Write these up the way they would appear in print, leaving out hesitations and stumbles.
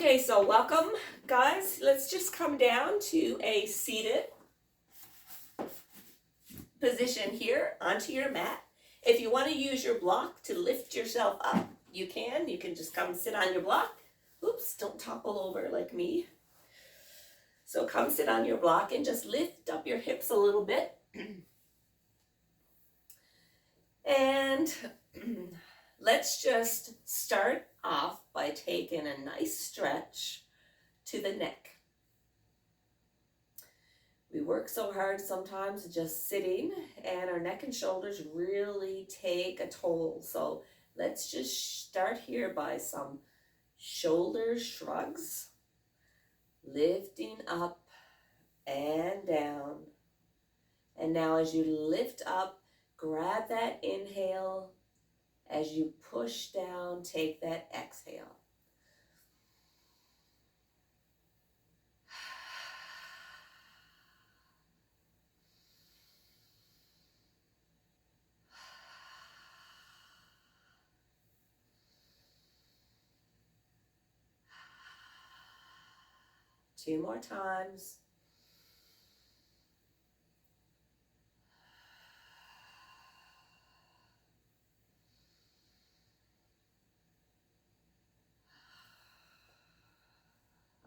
Okay, so welcome, guys. Let's just come down to a seated position here onto your mat. If you want to use your block to lift yourself up, you can. You can just come sit on your block. Oops, don't topple over like me. So come sit on your block and just lift up your hips a little bit. And let's just start off by taking a nice stretch to the neck. We work so hard sometimes just sitting, and our neck and shoulders really take a toll. So let's just start here by some shoulder shrugs, lifting up and down. And now as you lift up, grab that inhale. As you push down, take that exhale. Two more times.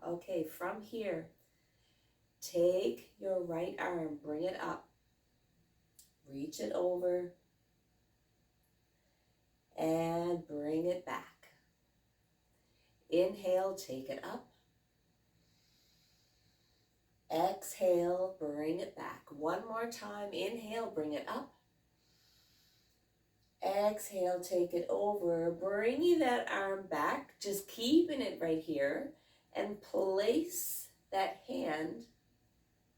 Okay, from here, take your right arm, bring it up, reach it over, and bring it back. Inhale, take it up. Exhale, bring it back. One more time, inhale, bring it up. Exhale, take it over, bringing that arm back, just keeping it right here, and place that hand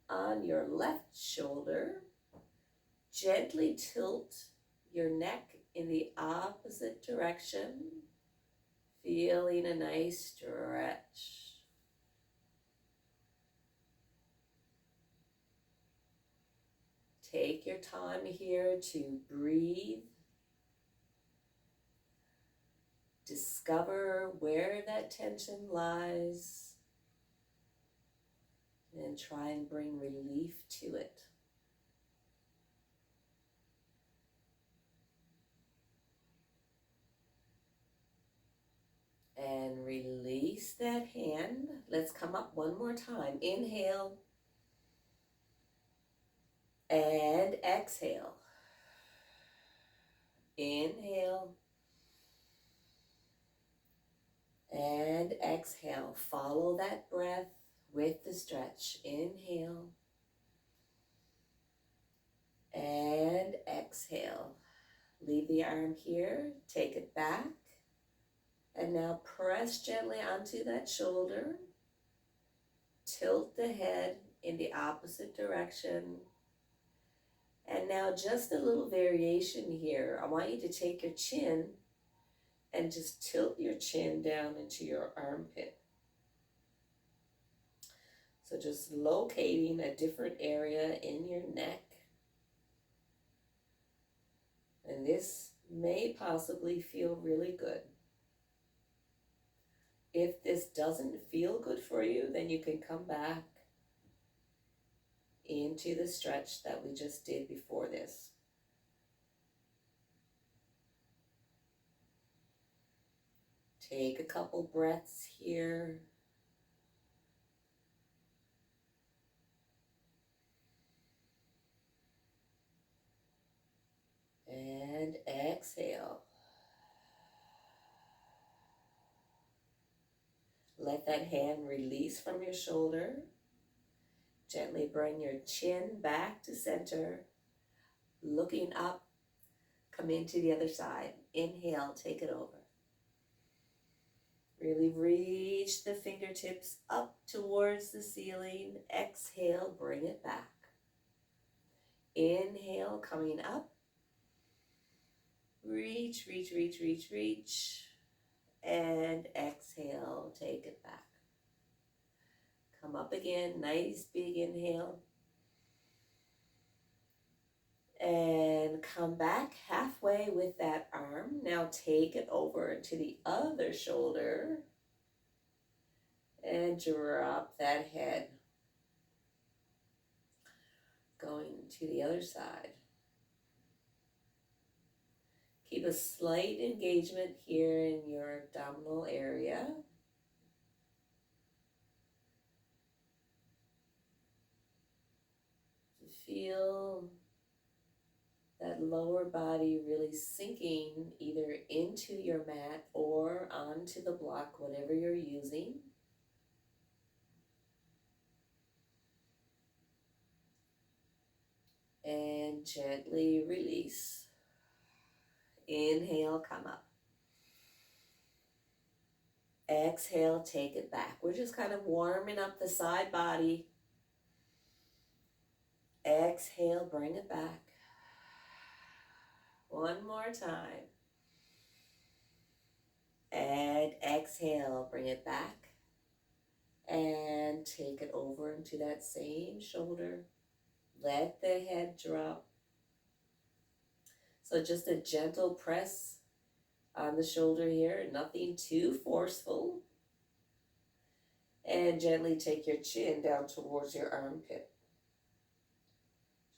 on your left shoulder. Gently tilt your neck in the opposite direction, feeling a nice stretch. Take your time here to breathe. Discover where that tension lies and try and bring relief to it. And release that hand. Let's come up one more time. Inhale and exhale. Inhale and exhale. Follow that breath with the stretch. Inhale and exhale. Leave the arm here. Take it back. And now press gently onto that shoulder. Tilt the head in the opposite direction. And now just a little variation here. I want you to take your chin and just tilt your chin down into your armpit. So just locating a different area in your neck. And this may possibly feel really good. If this doesn't feel good for you, then you can come back into the stretch that we just did before this. Take a couple breaths here. And exhale. Let that hand release from your shoulder. Gently bring your chin back to center. Looking up, come into the other side. Inhale, take it over. Really reach the fingertips up towards the ceiling. Exhale, bring it back. Inhale, coming up. Reach, reach, reach, reach, reach. And exhale, take it back. Come up again, nice big inhale. And come back halfway with that arm. Now take it over to the other shoulder. And drop that head. Going to the other side. Keep a slight engagement here in your abdominal area. Feel that lower body really sinking either into your mat or onto the block, whatever you're using. And gently release. Inhale, come up. Exhale, take it back. We're just kind of warming up the side body. Exhale, bring it back. One more time. And exhale, bring it back. And take it over into that same shoulder. Let the head drop. So just a gentle press on the shoulder here, nothing too forceful. And gently take your chin down towards your armpit.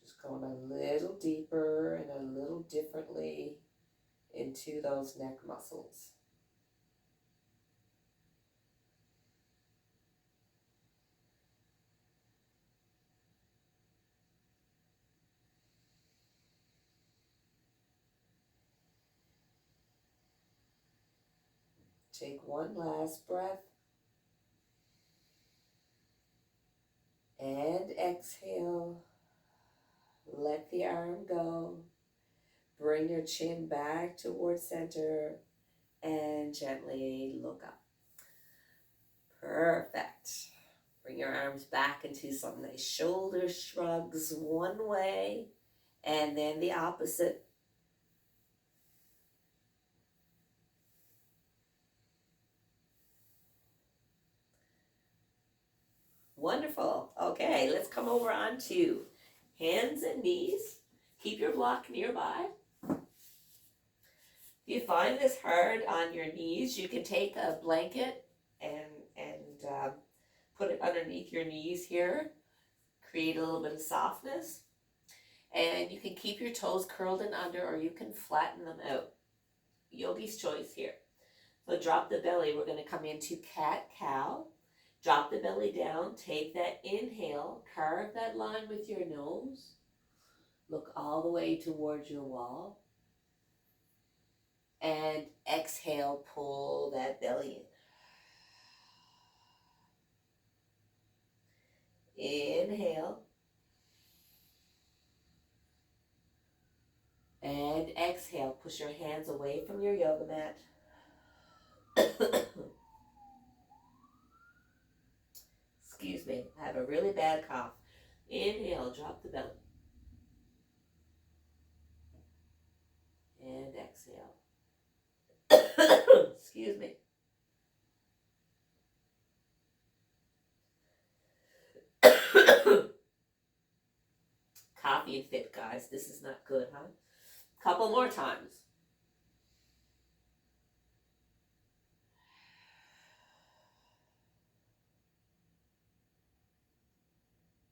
Just going a little deeper and a little differently into those neck muscles. Take one last breath. And exhale. Let the arm go. Bring your chin back towards center and gently look up. Perfect. Bring your arms back into some nice shoulder shrugs one way and then the opposite. Wonderful. Okay, let's come over onto hands and knees. Keep your block nearby. If you find this hard on your knees, you can take a blanket and put it underneath your knees here. Create a little bit of softness. And you can keep your toes curled in under or you can flatten them out. Yogi's choice here. So drop the belly. We're going to come into cat-cow. Drop the belly down, take that inhale, carve that line with your nose, look all the way towards your wall, and exhale, pull that belly in. Inhale, and exhale, push your hands away from your yoga mat. Excuse me, I have a really bad cough. Inhale, drop the belly. And exhale. Excuse me. Coffee and fit, guys. This is not good, huh? Couple more times.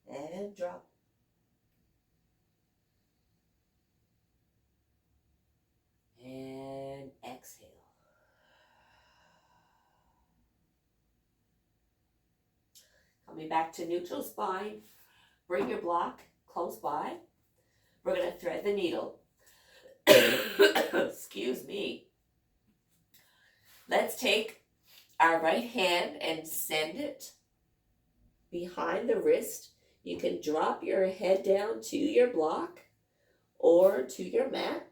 And drop. And exhale. Coming back to neutral spine. Bring your block close by. We're going to thread the needle. Excuse me. Let's take our right hand and send it behind the wrist. You can drop your head down to your block or to your mat.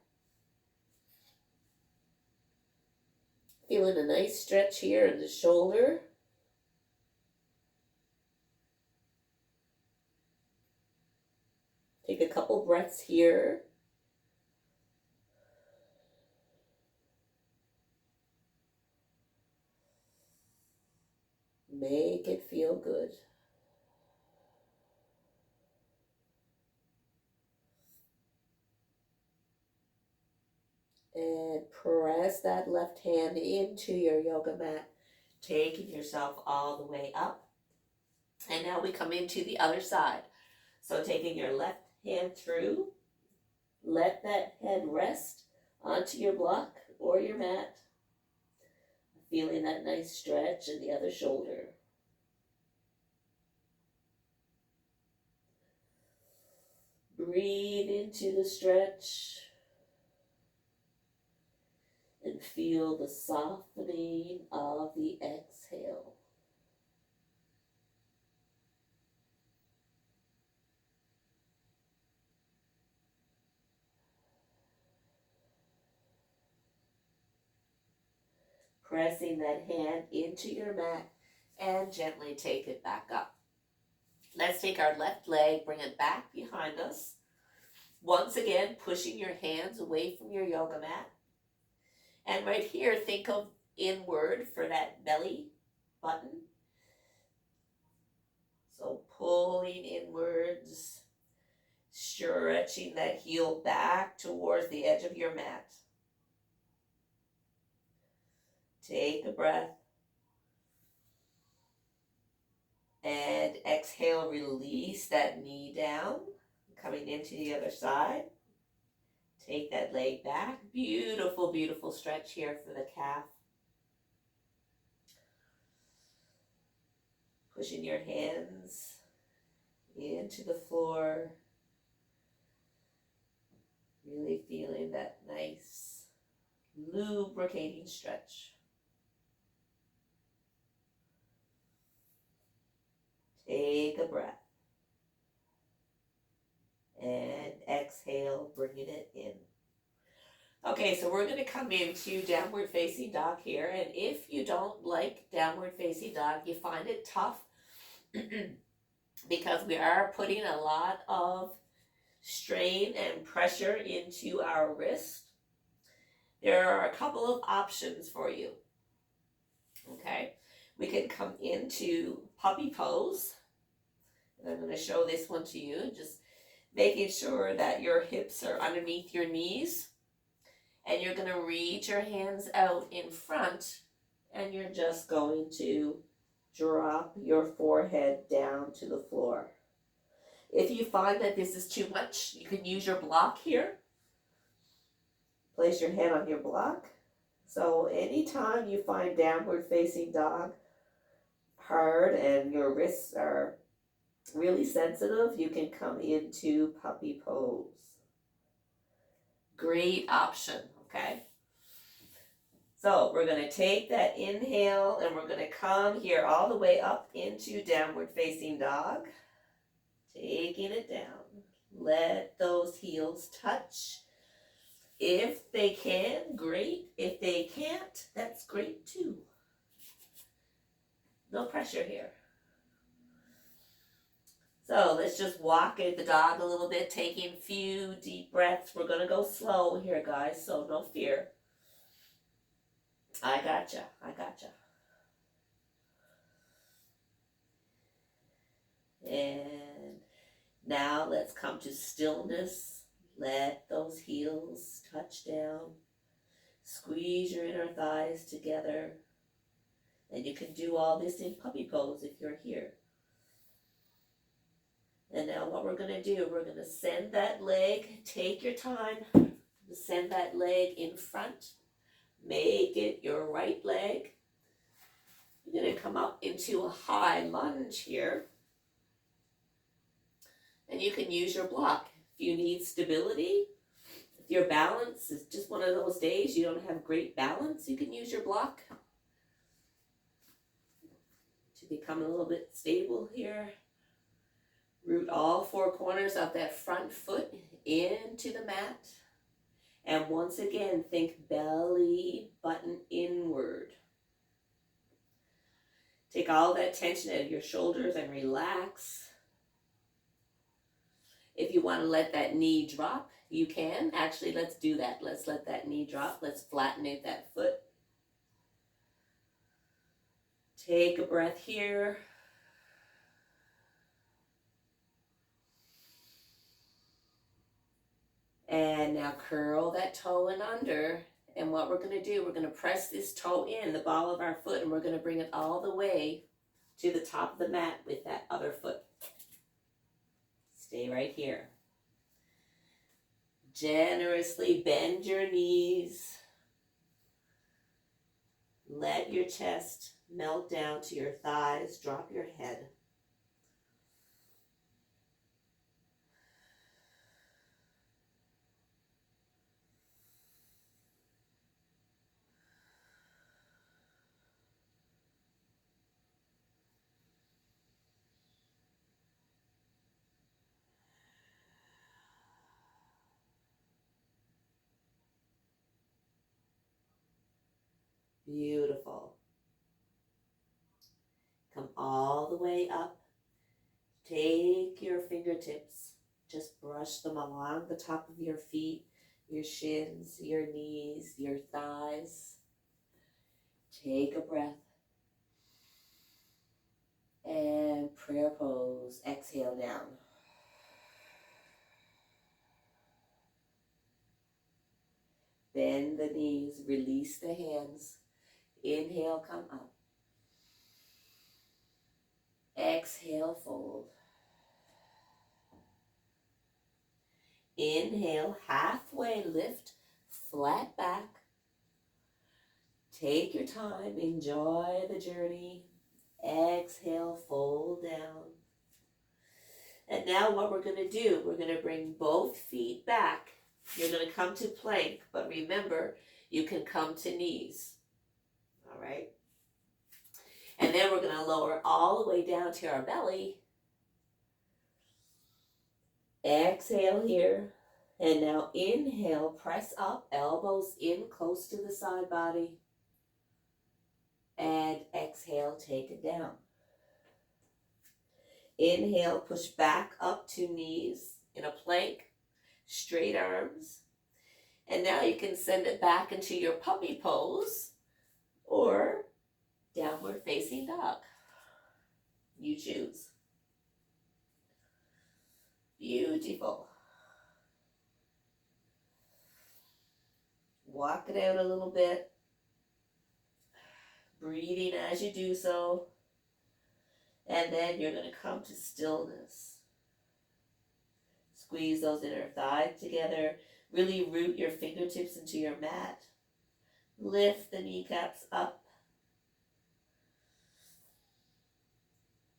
Feeling a nice stretch here in the shoulder. Take a couple breaths here. Make it feel good. And press that left hand into your yoga mat. taking yourself all the way up. And now we come into the other side. So taking your left hand through, let that head rest onto your block or your mat. Feeling that nice stretch in the other shoulder. Breathe into the stretch and feel the softening of the exhale. Pressing that hand into your mat and gently take it back up. Let's take our left leg, bring it back behind us. Once again, pushing your hands away from your yoga mat. And right here, think of inward for that belly button. So pulling inwards, stretching that heel back towards the edge of your mat. Take a breath. And exhale, release that knee down, coming into the other side. Take that leg back. Beautiful, beautiful stretch here for the calf. Pushing your hands into the floor. Really feeling that nice lubricating stretch. Take a breath. And exhale, bringing it in. Okay, so we're going to come into downward facing dog here. And if you don't like downward facing dog, you find it tough because we are putting a lot of strain and pressure into our wrist, there are a couple of options for you. Okay, we can come into puppy pose. And I'm going to show this one to you, just making sure that your hips are underneath your knees. And you're going to reach your hands out in front, and you're just going to drop your forehead down to the floor. If you find that this is too much, you can use your block here. Place your head on your block. So anytime you find downward facing dog hard and your wrists are really sensitive, you can come into puppy pose. Great option, okay? So we're going to take that inhale and we're going to come here all the way up into downward facing dog. Taking it down. Let those heels touch. If they can, great. If they can't, that's great too. No pressure here. So let's just walk the dog a little bit, taking a few deep breaths. We're going to go slow here, guys, so no fear. I gotcha. And now let's come to stillness. Let those heels touch down. Squeeze your inner thighs together. And you can do all this in puppy pose if you're here. And now what we're going to do, we're going to send that leg, take your time, send that leg in front. Make it your right leg. You're going to come up into a high lunge here. And you can use your block. If you need stability, if your balance is just one of those days you don't have great balance, you can use your block to become a little bit stable here. Root all four corners of that front foot into the mat. And once again, think belly button inward. Take all that tension out of your shoulders and relax. If you want to let that knee drop, you can. Actually, let's do that. Let's let that knee drop. Let's flatten out that foot. Take a breath here. And now curl that toe in under And what we're going to do, we're going to press this toe in, the ball of our foot, and we're going to bring it all the way to the top of the mat with that other foot. Stay right here. Generously bend your knees. Let your chest melt down to your thighs. Drop your head. Beautiful. Come all the way up. Take your fingertips. Just brush them along the top of your feet, your shins, your knees, your thighs. Take a breath. And prayer pose. Exhale down. Bend the knees. Release the hands. Inhale, come up. Exhale, fold. Inhale, halfway lift, flat back. Take your time, enjoy the journey. Exhale, fold down. And now what we're going to do, we're going to bring both feet back. You're going to come to plank, but remember, you can come to knees. All right? And then we're going to lower all the way down to our belly. Exhale here. And now inhale, press up, elbows in close to the side body. And exhale, take it down. Inhale, push back up to knees in a plank, straight arms. And now you can send it back into your puppy pose or downward facing dog. You choose. Beautiful. Walk it out a little bit. Breathing as you do so. And then you're going to come to stillness. Squeeze those inner thighs together. Really root your fingertips into your mat. Lift the kneecaps up.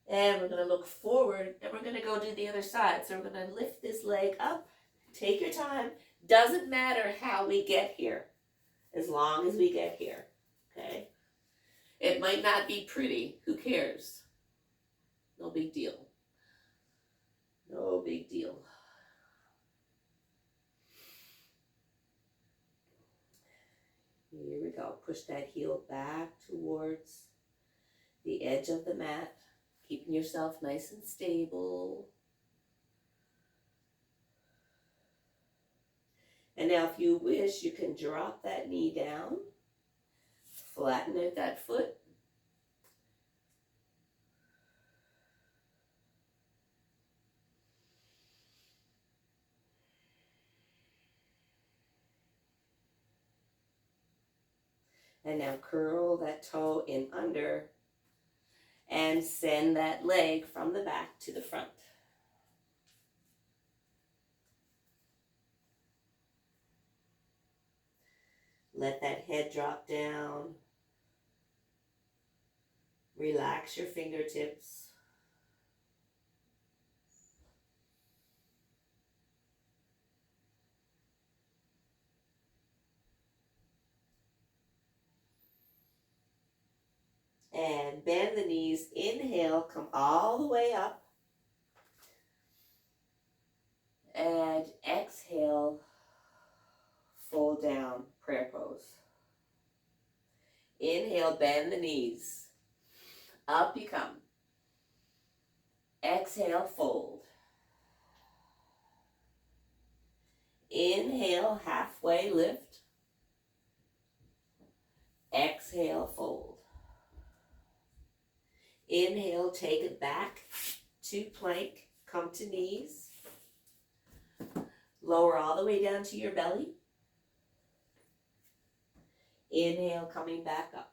And we're going to look forward and we're going to go do the other side. So we're going to lift this leg up. Take your time. Doesn't matter how we get here, as long as we get here. Okay? It might not be pretty. Who cares? No big deal. No big deal. Here we go. Push that heel back towards the edge of the mat. Keeping yourself nice and stable. And now if you wish, you can drop that knee down. Flatten out that foot. And now curl that toe in under and send that leg from the back to the front. Let that head drop down. Relax your fingertips. And bend the knees. Inhale, come all the way up. And exhale, fold down, prayer pose. Inhale, bend the knees. Up you come. Exhale, fold. Inhale, halfway lift. Exhale, fold. Inhale, take it back to plank. Come to knees. Lower all the way down to your belly. Inhale, coming back up.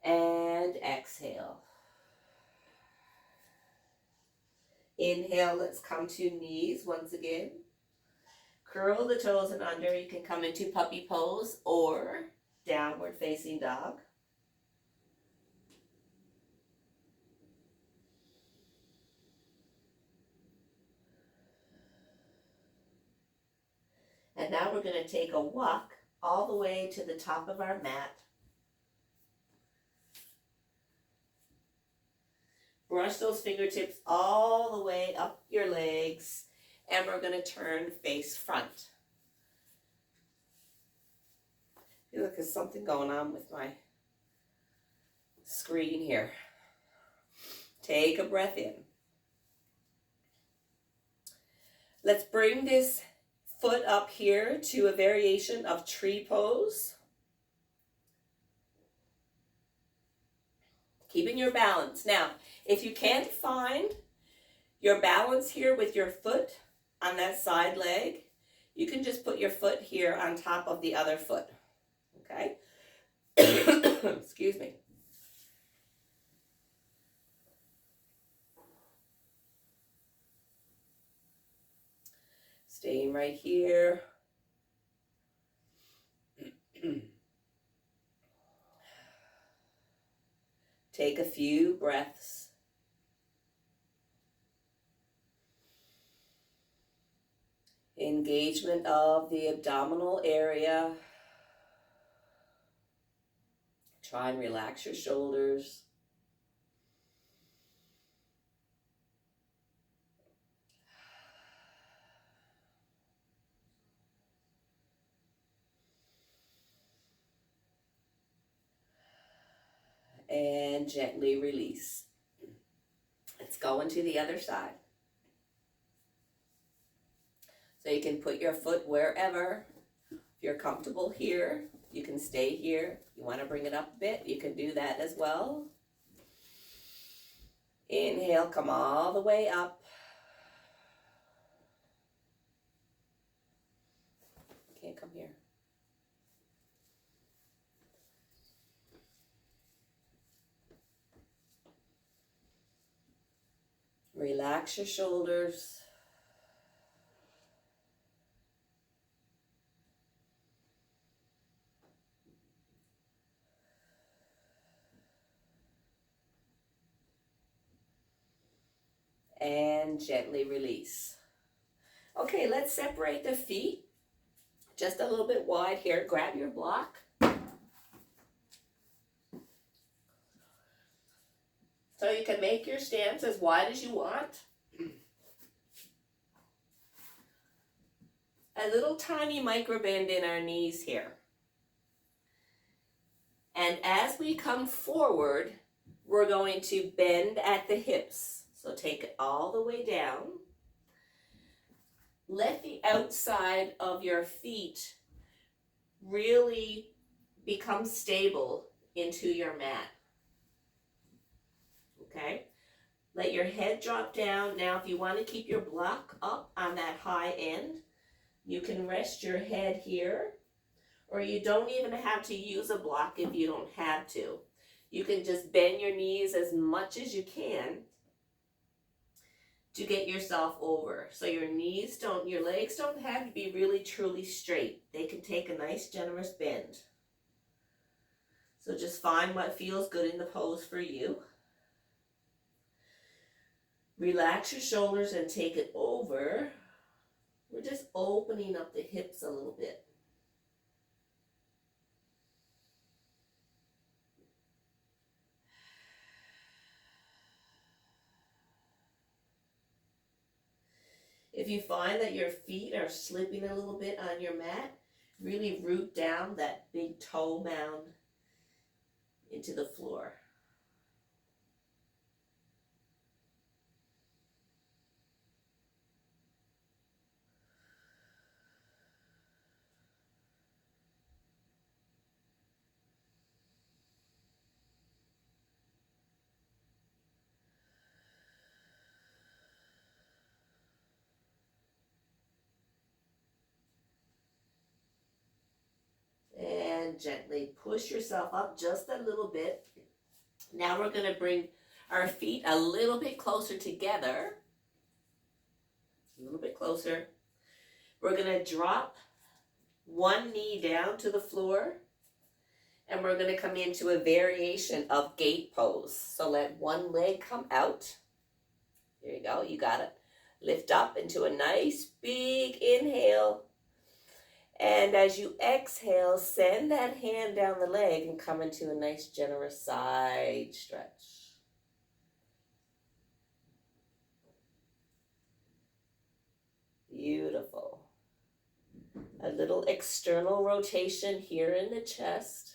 And exhale. Inhale, let's come to knees once again. Curl the toes and under. You can come into puppy pose or downward facing dog. And now we're going to take a walk all the way to the top of our mat. Brush those fingertips all the way up your legs, and we're going to turn face front. I feel like there's something going on with my screen here. Take a breath in. Let's bring this foot up here to a variation of tree pose. Keeping your balance. Now, if you can't find your balance here with your foot on that side leg, you can just put your foot here on top of the other foot. Okay? Excuse me. Staying right here. Take a few breaths. Engagement of the abdominal area. Try and relax your shoulders. And gently release. Let's go into the other side. So you can put your foot wherever. If you're comfortable here, you can stay here. If you want to bring it up a bit, you can do that as well. Inhale, come all the way up. Can't come here. Relax your shoulders. And gently release. Okay, let's separate the feet just a little bit wide here. Grab your block. So you can make your stance as wide as you want. A little tiny micro bend in our knees here. And as we come forward, we're going to bend at the hips. So take it all the way down. Let the outside of your feet really become stable into your mat. Okay? Let your head drop down. Now, if you want to keep your block up on that high end, you can rest your head here, or you don't even have to use a block if you don't have to. You can just bend your knees as much as you can to get yourself over. So your legs don't have to be really truly straight. They can take a nice generous bend. So just find what feels good in the pose for you. Relax your shoulders and take it over. We're just opening up the hips a little bit. If you find that your feet are slipping a little bit on your mat, really root down that big toe mound into the floor. and gently push yourself up just a little bit. Now we're going to bring our feet a little bit closer together. A little bit closer. We're going to drop one knee down to the floor. And we're going to come into a variation of gate pose. So let one leg come out. There you go. You got it. Lift up into a nice big inhale. And as you exhale, send that hand down the leg and come into a nice generous side stretch. Beautiful. A little external rotation here in the chest.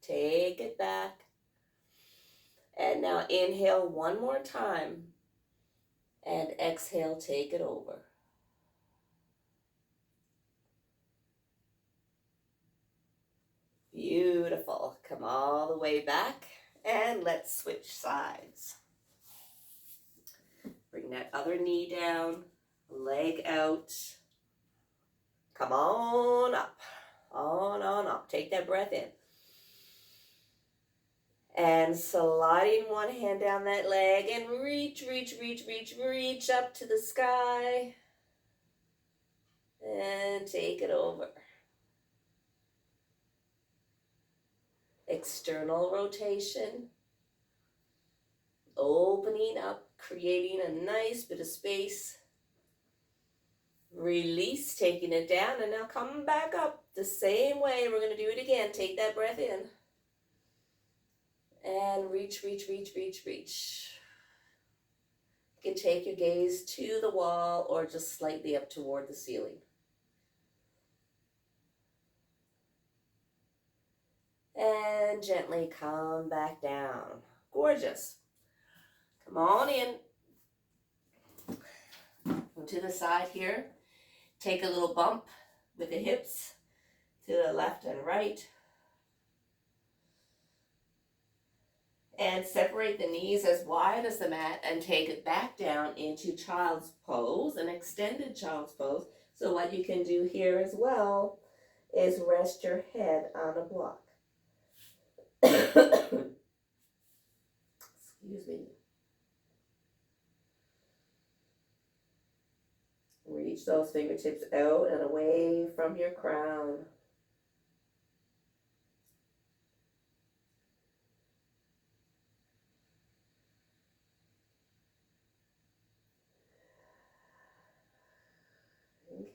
Take it back. And now inhale one more time. And exhale, take it over. Beautiful. Come all the way back. And let's switch sides. Bring that other knee down. Leg out. Come on up. On up. Take that breath in. And sliding one hand down that leg and reach up to the sky. And take it over. External rotation. Opening up, creating a nice bit of space. Release, taking it down, and now come back up the same way. We're going to do it again. Take that breath in. And reach. You can take your gaze to the wall or just slightly up toward the ceiling. And gently come back down. Gorgeous. Come on in. Go to the side here. Take a little bump with the hips to the left and right. And separate the knees as wide as the mat and take it back down into child's pose, an extended child's pose. So what you can do here as well is rest your head on a block. Excuse me. Reach those fingertips out and away from your crown.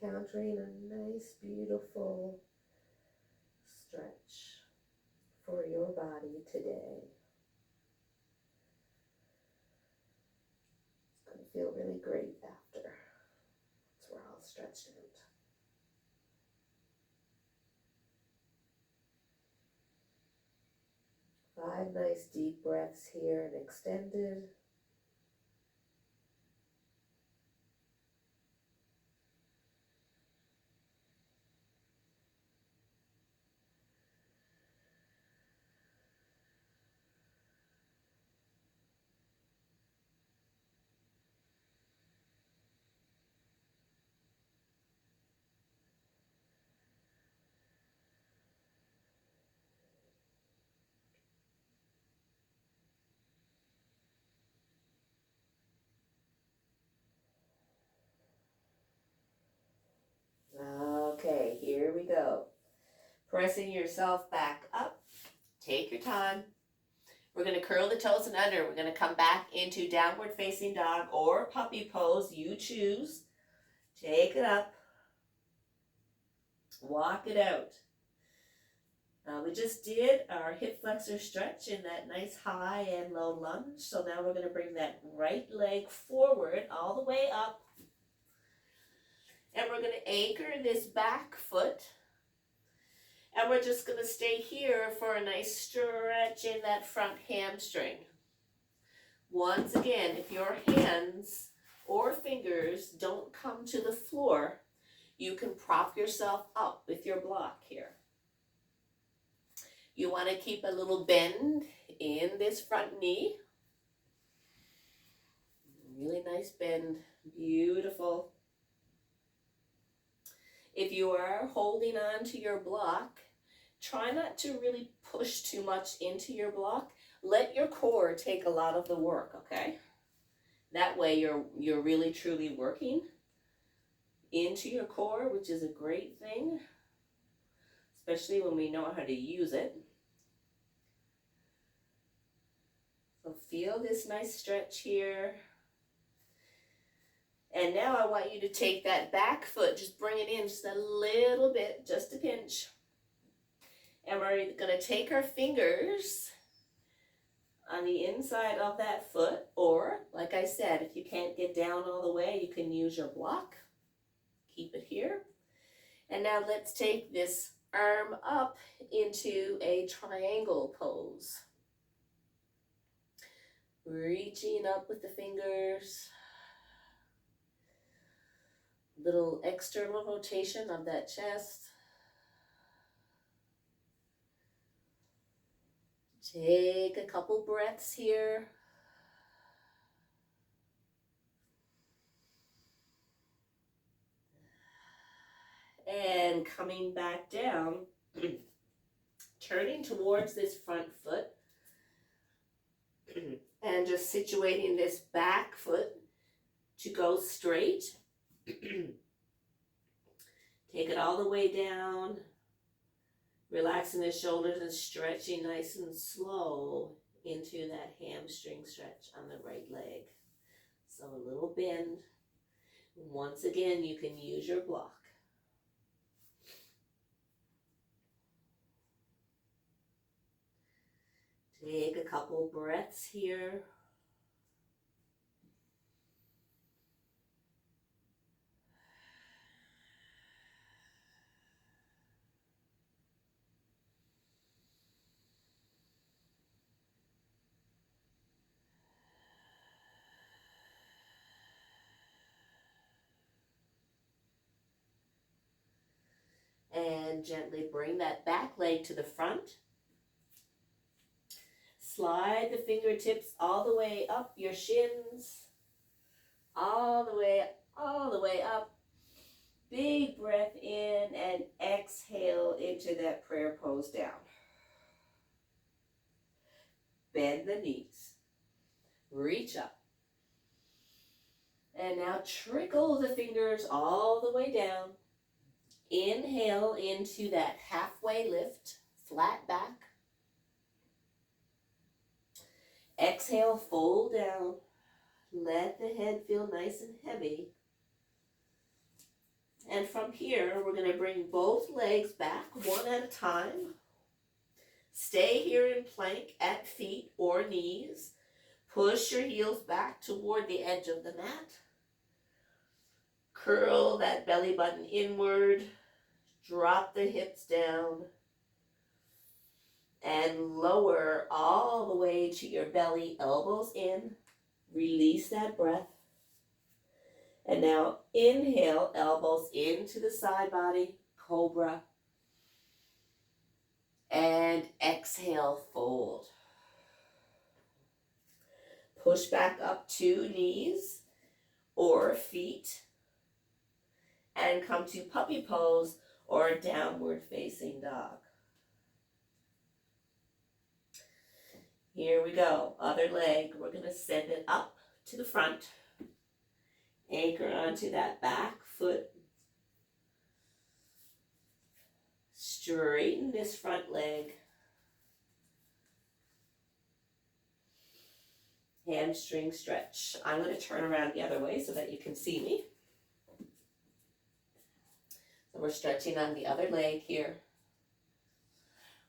Encountering a nice, beautiful stretch for your body today. It's going to feel really great after. Once we're all stretched out. 5 nice deep breaths here and extended. Okay, here we go. Pressing yourself back up. Take your time. We're going to curl the toes and under. We're going to come back into downward facing dog or puppy pose. You choose. Take it up. Walk it out. We just did our hip flexor stretch in that nice high and low lunge. So now we're going to bring that right leg forward all the way up. And we're going to anchor this back foot. And we're just going to stay here for a nice stretch in that front hamstring. Once again, if your hands or fingers don't come to the floor, you can prop yourself up with your block here. You want to keep a little bend in this front knee. Really nice bend. Beautiful. If you are holding on to your block, try not to really push too much into your block. Let your core take a lot of the work, okay? That way you're really truly working into your core, which is a great thing, especially when we know how to use it. So feel this nice stretch here. And now I want you to take that back foot, just bring it in just a little bit, just a pinch. And we're going to take our fingers on the inside of that foot, or like I said, if you can't get down all the way, you can use your block. Keep it here. And now let's take this arm up into a triangle pose. Reaching up with the fingers. Little external rotation of that chest. Take a couple breaths here. And coming back down, turning towards this front foot, and just situating this back foot to go straight. Take it all the way down, relaxing the shoulders and stretching nice and slow into that hamstring stretch on the right leg. So a little bend. Once again, you can use your block. Take a couple breaths here. And gently bring that back leg to the front. Slide the fingertips all the way up your shins. All the way up. Big breath in and exhale into that prayer pose down. Bend the knees. Reach up. And now trickle the fingers all the way down. Inhale into that halfway lift, flat back. Exhale, fold down. Let the head feel nice and heavy. And from here, we're going to bring both legs back one at a time. Stay here in plank at feet or knees. Push your heels back toward the edge of the mat. Curl that belly button inward. Drop the hips down. And lower all the way to your belly, elbows in. Release that breath. And now inhale, elbows into the side body, cobra. And exhale, fold. Push back up to knees or feet. And come to puppy pose or downward facing dog. Here we go. Other leg. We're going to send it up to the front. Anchor onto that back foot. Straighten this front leg. Hamstring stretch. I'm going to turn around the other way so that you can see me. So we're stretching on the other leg here.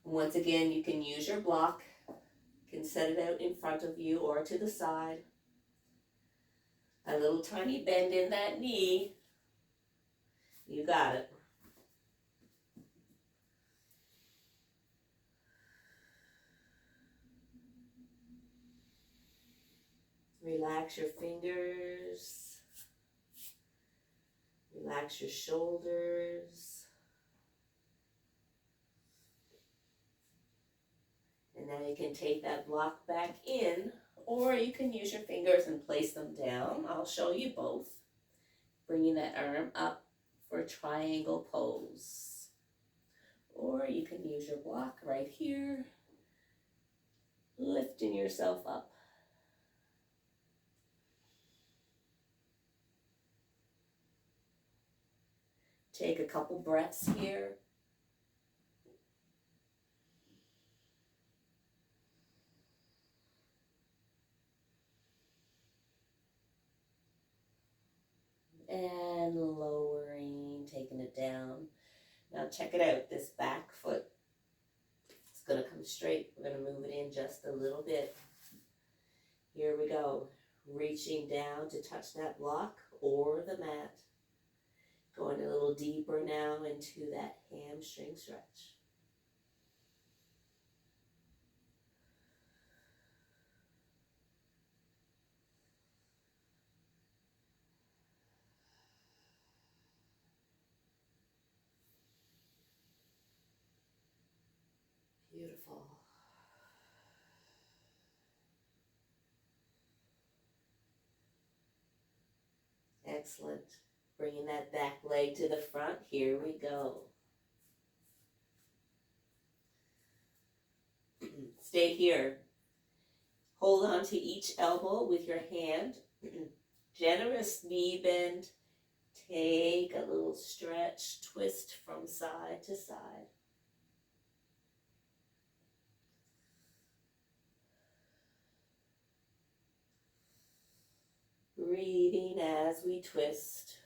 Once again, you can use your block. You can set it out in front of you or to the side. A little tiny bend in that knee. You got it. Relax your fingers. Relax your shoulders. you can take that block back in, or you can use your fingers and place them down. I'll show you both. Bringing that arm up for a triangle pose. Or you can use your block right here, lifting yourself up. Take a couple breaths here. And lowering, taking it down. Now check it out, this back foot is gonna come straight. We're gonna move it in just a little bit. Here we go. Reaching down to touch that block or the mat. Going a little deeper now into that hamstring stretch. Beautiful. Excellent. Bringing that back leg to the front. Here we go. Stay here. Hold on to each elbow with your hand. Generous knee bend. Take a little stretch, twist from side to side. Breathing as we twist.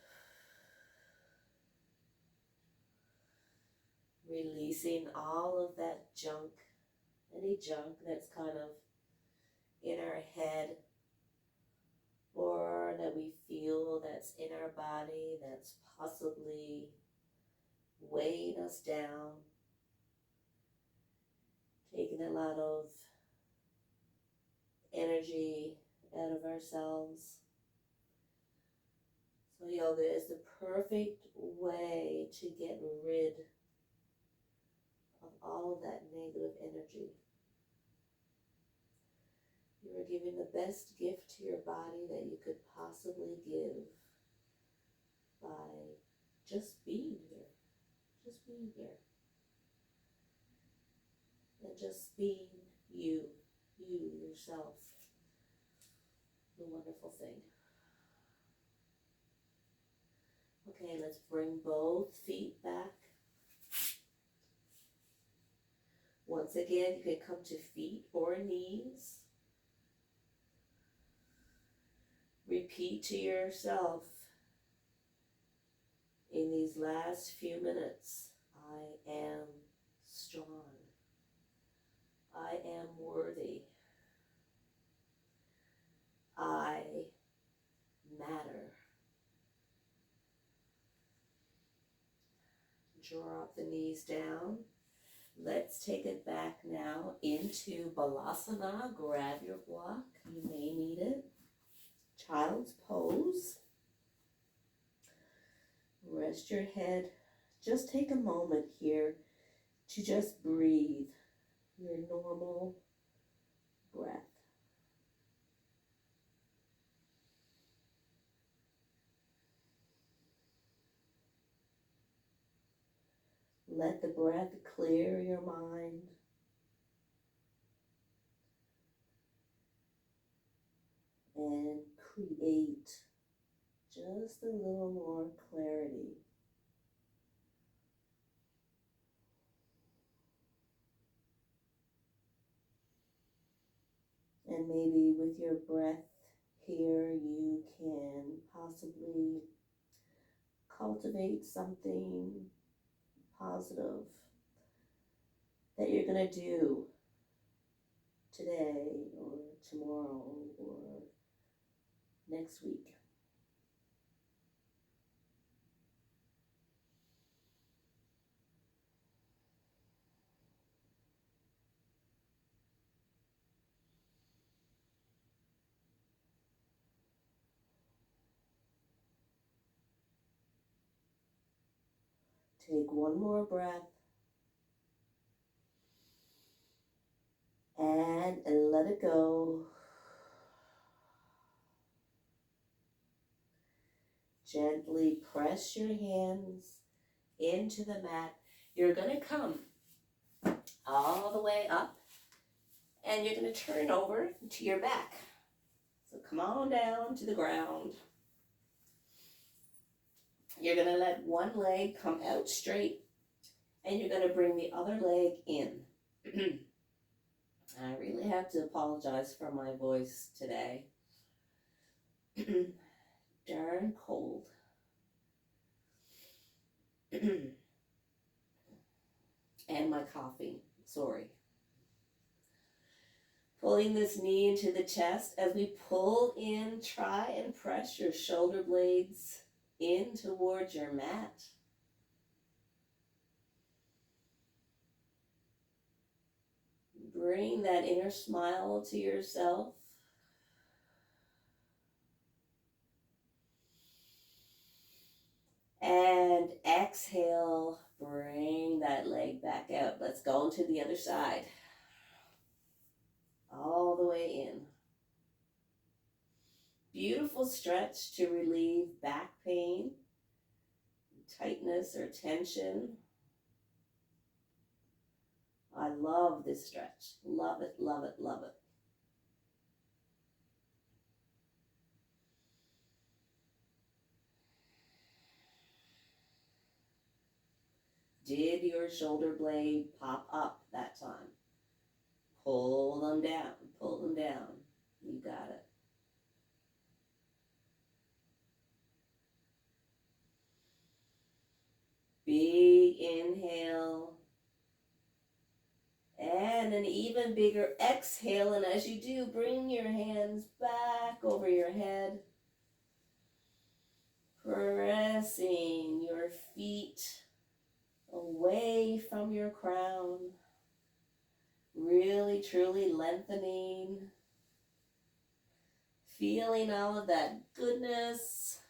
Releasing all of that junk, any junk that's kind of in our head or that we feel that's in our body that's possibly weighing us down. Taking a lot of energy out of ourselves. So yoga is the perfect way to get rid of all of that negative energy. You are giving the best gift to your body that you could possibly give by just being here. Just being here. And just being you yourself. The wonderful thing. Okay, let's bring both feet back. Once again, you can come to feet or knees. Repeat to yourself in these last few minutes, I am strong. I am worthy. I matter. Draw the knees down. Let's take it back now into Balasana. Grab your block. You may need it. Child's pose. Rest your head. Just take a moment here to just breathe your normal breath. Let the breath clear your mind. And create just a little more clarity. And maybe with your breath here, you can possibly cultivate something positive that you're going to do today or tomorrow or next week. Take one more breath. Gently press your hands into the mat. You're going to come all the way up and you're going to turn over to your back. So come on down to the ground. You're going to let one leg come out straight and you're going to bring the other leg in. I really have to apologize for my voice today. Darn cold. And my coffee. Sorry. Pulling this knee into the chest. As we pull in, try and press your shoulder blades in towards your mat. Bring that inner smile to yourself. And exhale, bring that leg back out. Let's go to the other side. All the way in. Beautiful stretch to relieve back pain, tightness or tension. I love this stretch. Love it, love it, love it. Did your shoulder blade pop up that time? Pull them down, pull them down. You got it. Big inhale. And an even bigger exhale. And as you do, bring your hands back over your head. Pressing your feet away from your crown. Really, truly lengthening. Feeling all of that goodness.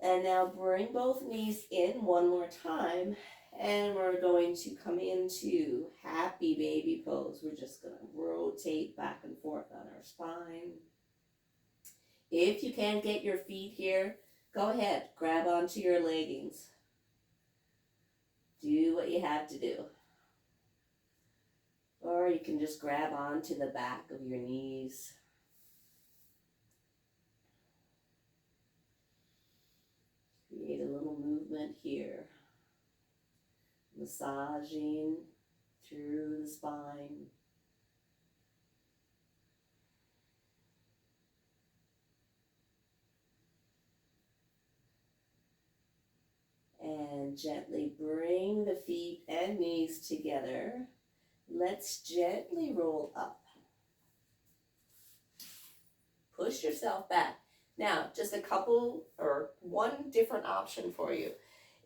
And now bring both knees in one more time. And we're going to come into happy baby pose. We're just going to rotate back and forth on our spine. If you can't get your feet here, go ahead, grab onto your leggings. Do what you have to do. Or you can just grab onto the back of your knees. Create a little movement here. Massaging through the spine. And gently bring the feet and knees together. Let's gently roll up. Push yourself back. Now, just a couple or one different option for you.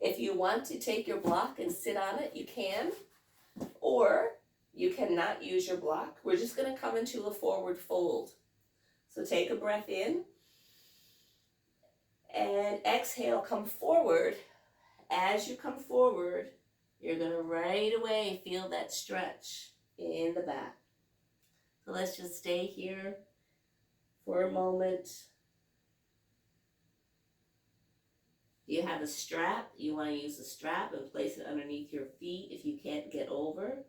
If you want to take your block and sit on it, you can. Or you cannot use your block. We're just going to come into a forward fold. So take a breath in. And exhale, come forward. As you come forward, you're going to right away feel that stretch in the back. So let's just stay here for a moment. You have a strap. You want to use the strap and place it underneath your feet if you can't get over.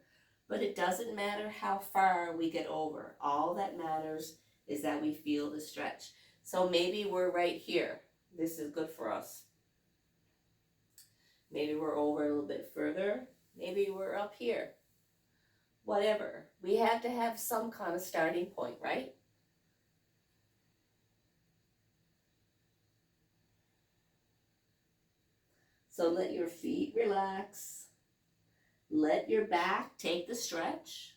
But it doesn't matter how far we get over. All that matters is that we feel the stretch. So maybe we're right here. This is good for us. Maybe we're over a little bit further. Maybe we're up here. Whatever. We have to have some kind of starting point, right? So let your feet relax. Let your back take the stretch.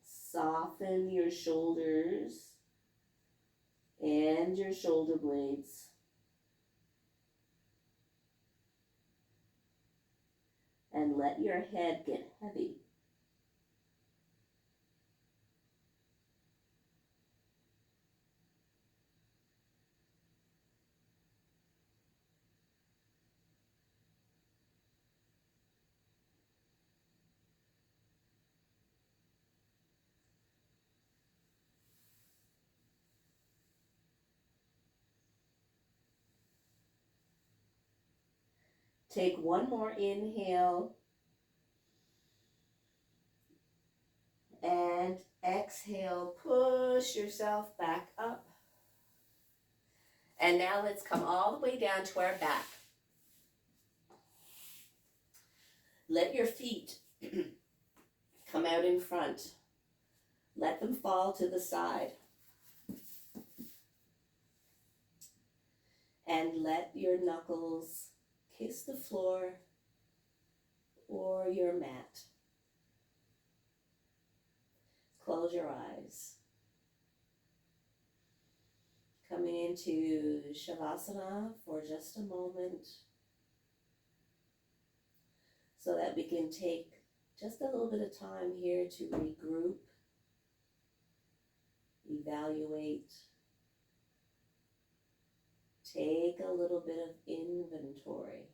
Soften your shoulders and your shoulder blades. And let your head get heavy. Take one more inhale and exhale. Push yourself back up. And now let's come all the way down to our back. Let your feet come out in front. Let them fall to the side. And let your knuckles kiss the floor or your mat. Close your eyes. Coming into Shavasana for just a moment so that we can take just a little bit of time here to regroup, evaluate, take a little bit of inventory.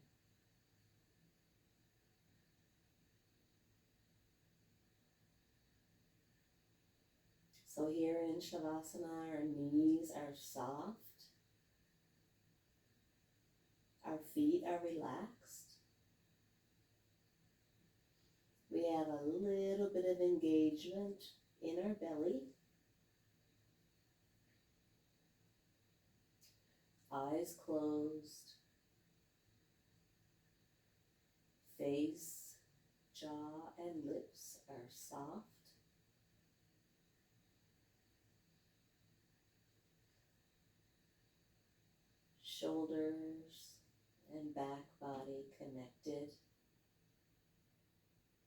So here in Shavasana, our knees are soft, our feet are relaxed. We have a little bit of engagement in our belly. Eyes closed, face, jaw, and lips are soft. Shoulders and back body connected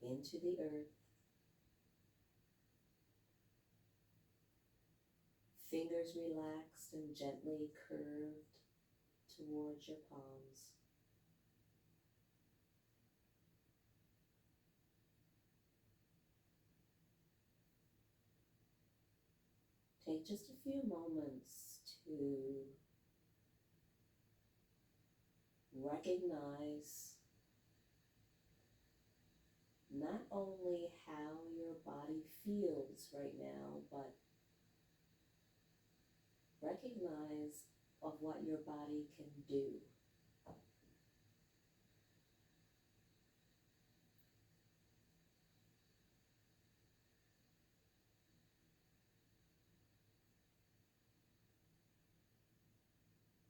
into the earth. Fingers relaxed and gently curved towards your palms. Take just a few moments to recognize not only how your body feels right now, but recognize of what your body can do.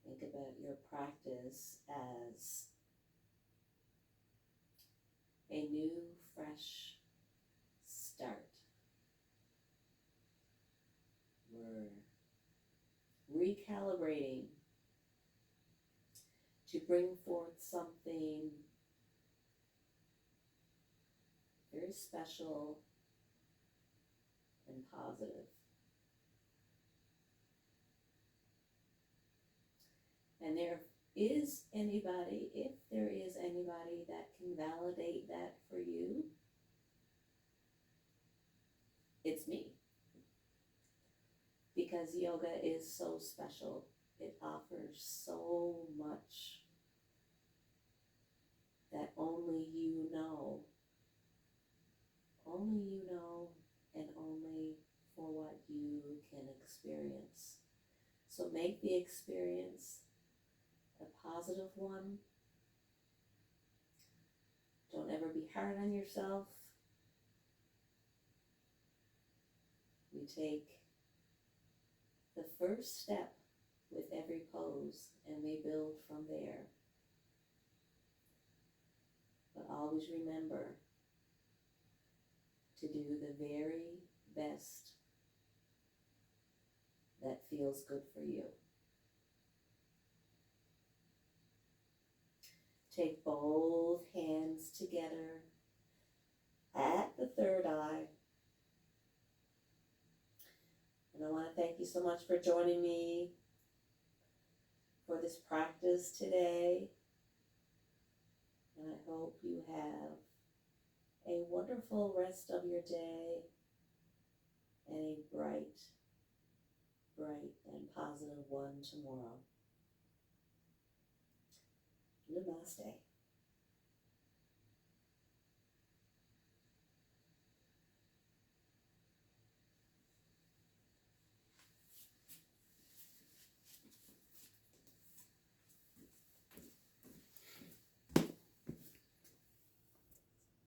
Think about your practice as a new, fresh start. We're recalibrating to bring forth something very special and positive. And if there is anybody that can validate that for you, it's me. Because yoga is so special. It offers so much that only you know. Only you know, and only for what you can experience. So make the experience a positive one. Don't ever be hard on yourself. We take the first step with every pose and we build from there. But always remember to do the very best that feels good for you. Take both hands together at the third eye. And I want to thank you so much for joining me for this practice today. And I hope you have a wonderful rest of your day and a bright, bright and positive one tomorrow. Namaste.